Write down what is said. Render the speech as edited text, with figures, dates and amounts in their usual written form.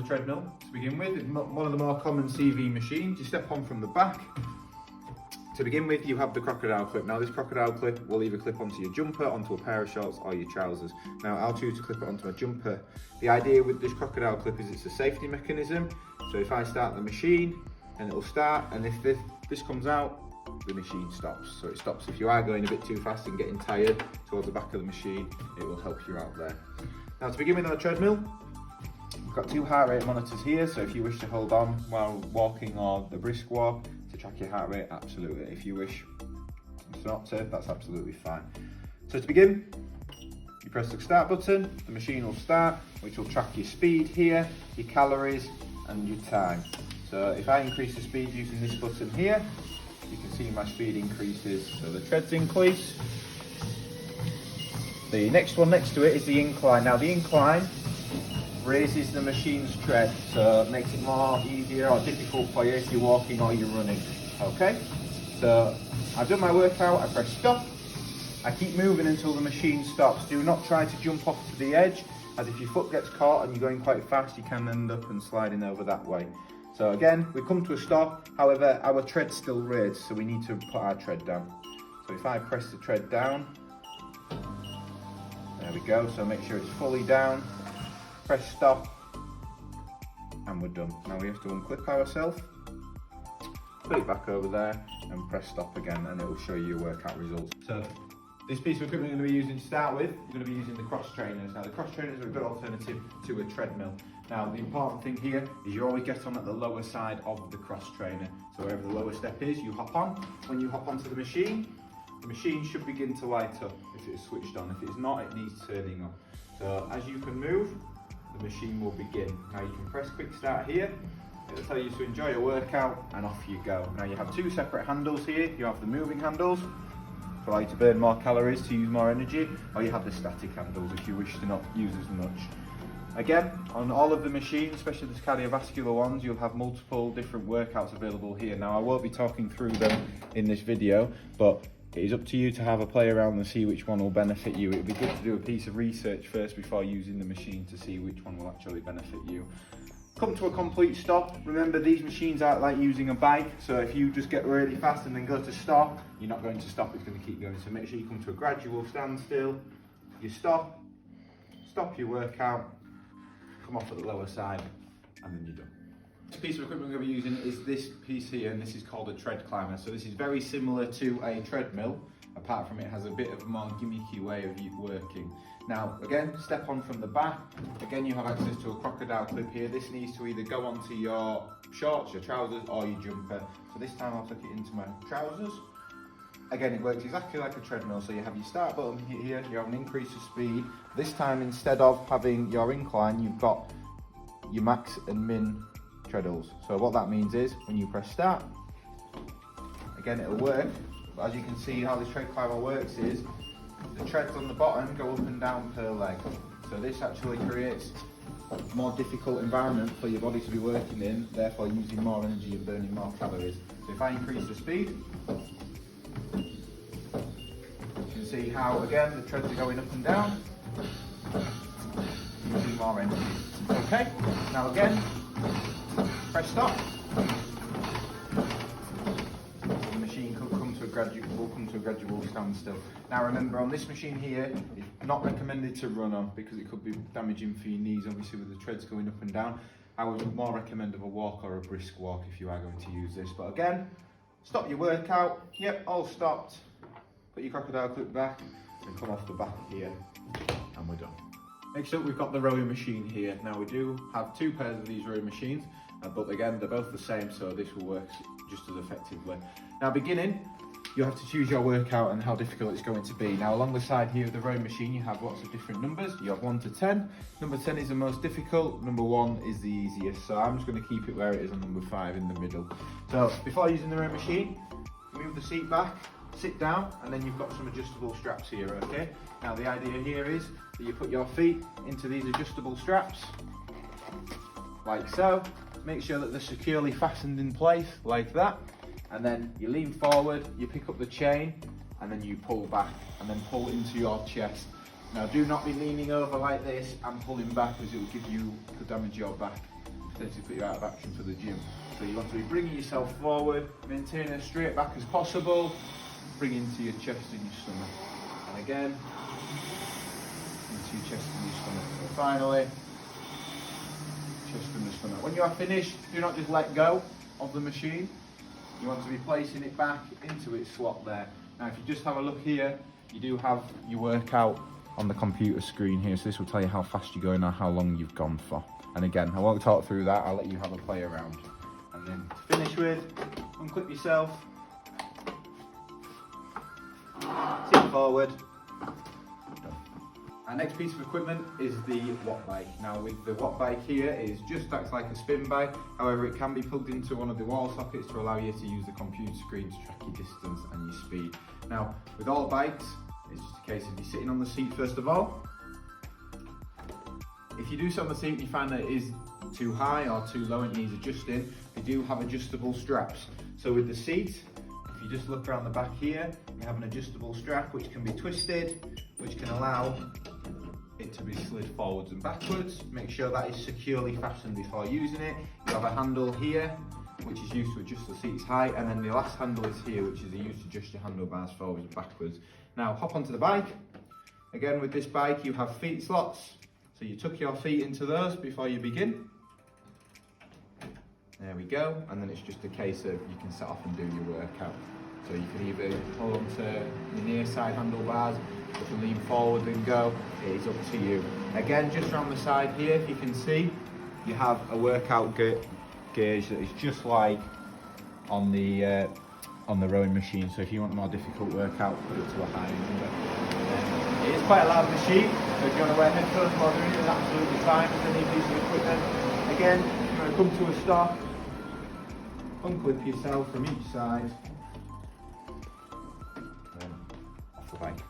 treadmill to begin with. It's one of the more common CV machines. You step on from the back. To begin with, you have the crocodile clip. Now this crocodile clip will either clip onto your jumper, onto a pair of shorts, or your trousers. Now I'll choose to clip it onto my jumper. The idea with this crocodile clip is it's a safety mechanism. So if I start the machine, and it'll start, and if this comes out, the machine stops. So it stops if you are going a bit too fast and getting tired towards the back of the machine, it will help you out there. Now to begin with on the treadmill, we've got 2 heart rate monitors here, so if you wish to hold on while walking or the brisk walk to track your heart rate, absolutely. If you wish not to, that's absolutely fine. So to begin, you press the start button, the machine will start, which will track your speed here, your calories and your time. So if I increase the speed using this button here, you can see my speed increases, so the treads increase. The next one next to it is the incline. Now the incline raises the machine's tread, so it makes it more easier or difficult for you if you're walking or you're running. Okay, so I've done my workout, I press stop. I keep moving until the machine stops. Do not try to jump off to the edge, as if your foot gets caught and you're going quite fast, you can end up and sliding over that way. So again, we come to a stop, however, our tread's still raised, so we need to put our tread down. So if I press the tread down, there we go, so make sure it's fully down, press stop, and we're done. Now we have to unclip ourselves, put it back over there, and press stop again, and it will show you your workout results. So this piece of equipment you're going to be using to start with, you're going to be using the cross trainers. Now the cross trainers are a good alternative to a treadmill. Now the important thing here is you always get on at the lower side of the cross trainer. So wherever the lower step is, you hop on. When you hop onto the machine should begin to light up if it is switched on. If it's not, it needs turning on. So as you can move, the machine will begin. Now you can press quick start here. It'll tell you to enjoy your workout, and off you go. Now you have 2 separate handles here. You have the moving handles, to allow you to burn more calories, to use more energy, or you have the static handles if you wish to not use as much. Again, on all of the machines, especially the cardiovascular ones, you'll have multiple different workouts available here. Now I won't be talking through them in this video, but it is up to you to have a play around and see which one will benefit you. It would be good to do a piece of research first before using the machine to see which one will actually benefit you. Come to a complete stop. Remember, these machines aren't like using a bike, so if you just get really fast and then go to stop, you're not going to stop, it's going to keep going. So make sure you come to a gradual standstill, you stop your workout, come off at the lower side, and then you're done. This piece of equipment we're going to be using is this piece here, and this is called a tread climber. So this is very similar to a treadmill, apart from it has a bit of a more gimmicky way of working. Now again, step on from the back. Again, you have access to a crocodile clip here. This needs to either go onto your shorts, your trousers, or your jumper. So this time I'll tuck it into my trousers. Again, it works exactly like a treadmill. So you have your start button here, you have an increase of speed. This time, instead of having your incline, you've got your max and min treadles. So what that means is, when you press start, again it'll work, but as you can see how this tread climber works is, the treads on the bottom go up and down per leg. So this actually creates a more difficult environment for your body to be working in, therefore using more energy and burning more calories. So if I increase the speed, you can see how again the treads are going up and down, using more energy. Okay, now again, press stop. The machine will come to a gradual standstill. Now remember, on this machine here, it's not recommended to run on because it could be damaging for your knees, obviously with the treads going up and down. I would more recommend a walk or a brisk walk if you are going to use this. But again, stop your workout. Yep, all stopped. Put your crocodile clip back and come off the back here, and we're done. Next up, we've got the rowing machine here. Now we do have 2 pairs of these rowing machines, but again, they're both the same, so this will work just as effectively. Now beginning, you have to choose your workout and how difficult it's going to be. Now along the side here of the rowing machine, you have lots of different numbers. You have 1 to 10. Number 10 is the most difficult, number 1 is the easiest. So I'm just going to keep it where it is on number 5 in the middle. So before using the rowing machine, move the seat back, sit down, and then you've got some adjustable straps here, okay? Now the idea here is that you put your feet into these adjustable straps, like so. Make sure that they're securely fastened in place, like that. And then you lean forward, you pick up the chain, and then you pull back, and then pull into your chest. Now do not be leaning over like this and pulling back, as it will give you to damage your back. potentially put you out of action for the gym. So you want to be bringing yourself forward, maintaining as straight back as possible, bring into your chest and your stomach. And again, into your chest and your stomach. So finally, chest and the stomach. When you are finished, do not just let go of the machine. You want to be placing it back into its slot there. Now if you just have a look here, you do have your workout on the computer screen here, so this will tell you how fast you're going or how long you've gone for. And again, I won't talk through that, I'll let you have a play around. And then to finish with, unclip yourself, sit forward. Our next piece of equipment is the watt bike. Now with the watt bike here, it just acts like a spin bike. However, it can be plugged into one of the wall sockets to allow you to use the computer screen to track your distance and your speed. Now, with all bikes, it's just a case of you sitting on the seat first of all. If you do sit on the seat and you find that it is too high or too low and it needs adjusting, we do have adjustable straps. So with the seat, if you just look around the back here, you have an adjustable strap which can be twisted, which can allow it to be slid forwards and backwards. Make sure that is securely fastened before using it. You have a handle here, which is used to adjust the seat's height, and then the last handle is here, which is used to adjust your handlebars forwards and backwards. Now hop onto the bike. Again, with this bike you have feet slots, so you tuck your feet into those before you begin. There we go, and then it's just a case of you can set off and do your workout. So you can either hold on to your near side handlebars, you can lean forward and go, it is up to you. Again, just around the side here, if you can see, you have a workout gauge that is just like on the rowing machine. So if you want a more difficult workout, put it to a higher number. It is quite a loud machine, so if you want to wear headphones while doing it, it's absolutely fine with any piece of equipment. Again, if you want to come to a stop, unclip yourself from each side, then off the bike.